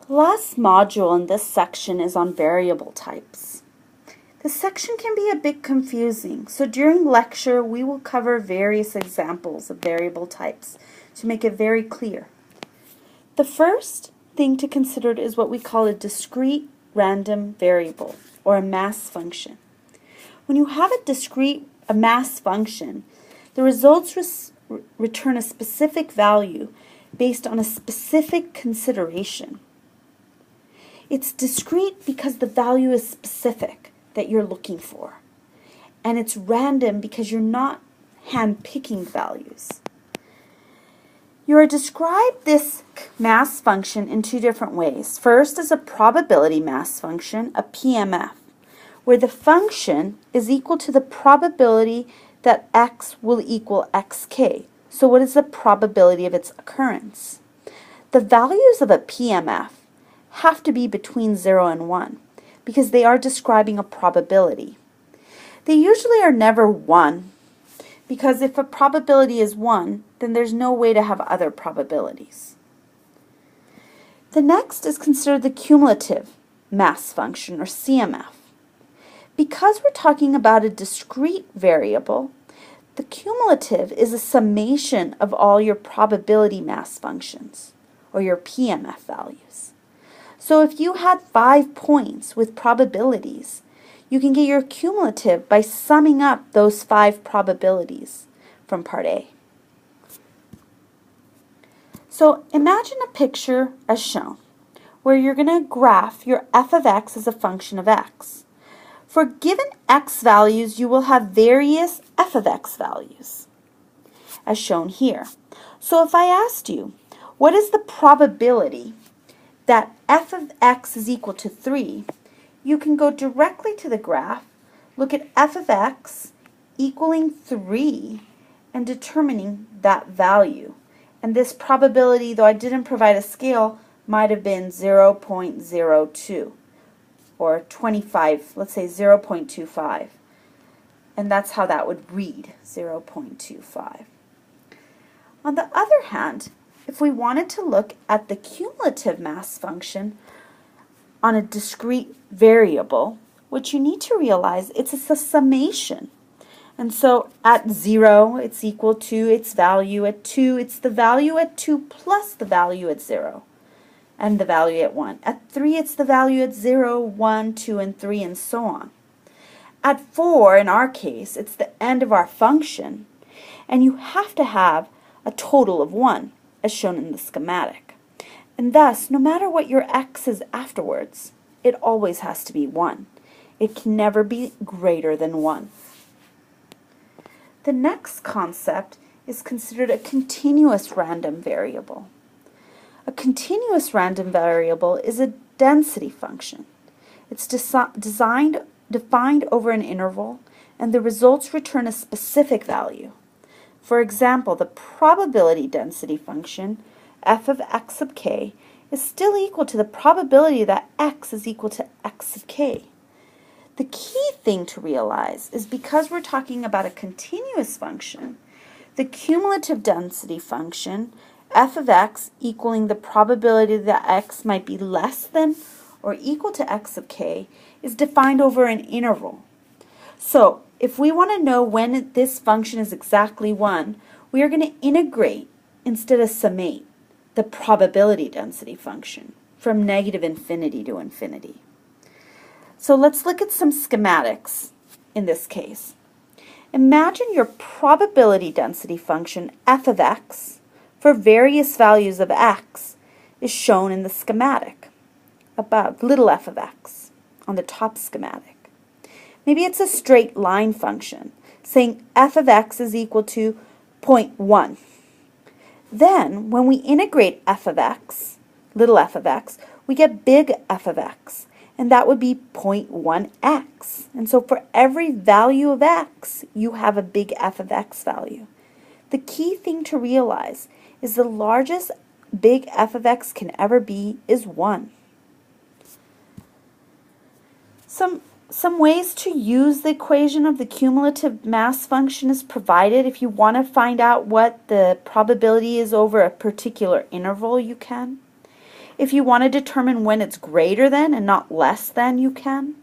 The last module in this section is on variable types. This section can be a bit confusing, so during lecture we will cover various examples of variable types to make it very clear. The first thing to consider is what we call a discrete random variable, or a mass function. When you have a mass function, the results return a specific value based on a specific consideration. It's discrete because the value is specific that you're looking for, and it's random because you're not hand-picking values. You describe this mass function in two different ways. First is a probability mass function, a PMF, where the function is equal to the probability that x will equal xk. So what is the probability of its occurrence? The values of a PMF have to be between 0 and 1 because they are describing a probability. They usually are never 1 because if a probability is 1, then there's no way to have other probabilities. The next is considered the cumulative mass function, or CMF. Because we're talking about a discrete variable, the cumulative is a summation of all your probability mass functions, or your PMF values. So if you had 5 points with probabilities, you can get your cumulative by summing up those 5 probabilities from part A. So imagine a picture as shown, where you're going to graph your f of x as a function of x. For given x values, you will have various f of x values, as shown here. So if I asked you, what is the probability that f of x is equal to 3, you can go directly to the graph, look at f of x equaling 3, and determining that value. And this probability, though I didn't provide a scale, might have been 0.02 or 25, let's say 0.25. And that's how that would read, 0.25. On the other hand, if we wanted to look at the cumulative mass function on a discrete variable, what you need to realize it's a summation. And so at 0, it's equal to its value at 2. It's the value at 2 plus the value at 0 and the value at 1. At 3, it's the value at 0, 1, 2, and 3, and so on. At 4, in our case, it's the end of our function, and you have to have a total of 1, as shown in the schematic. And thus, no matter what your x is afterwards, it always has to be 1. It can never be greater than 1. The next concept is considered a continuous random variable. A continuous random variable is a density function. It's defined over an interval, and the results return a specific value. For example, the probability density function, f of x sub k, is still equal to the probability that x is equal to x of k. The key thing to realize is because we're talking about a continuous function, the cumulative density function, f of x equaling the probability that x might be less than or equal to x of k, is defined over an interval. So if we want to know when this function is exactly 1, we are going to integrate instead of summate the probability density function from negative infinity to infinity. So let's look at some schematics in this case. Imagine your probability density function f of x for various values of x is shown in the schematic above, little f of x on the top schematic. Maybe it's a straight line function saying f of x is equal to 0.1. Then when we integrate f of x, little f of x, we get big f of x. And that would be 0.1x. And so for every value of x, you have a big f of x value. The key thing to realize is the largest big f of x can ever be is 1. Some ways to use the equation of the cumulative mass function is provided. If you want to find out what the probability is over a particular interval, you can. If you want to determine when it's greater than and not less than, you can.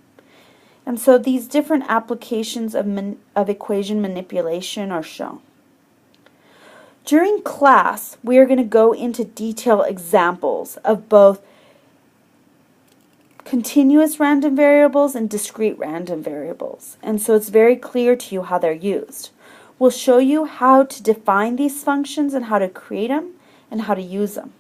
And so these different applications of equation manipulation are shown. During class, we are going to go into detailed examples of both continuous random variables and discrete random variables. And so it's very clear to you how they're used. We'll show you how to define these functions and how to create them and how to use them.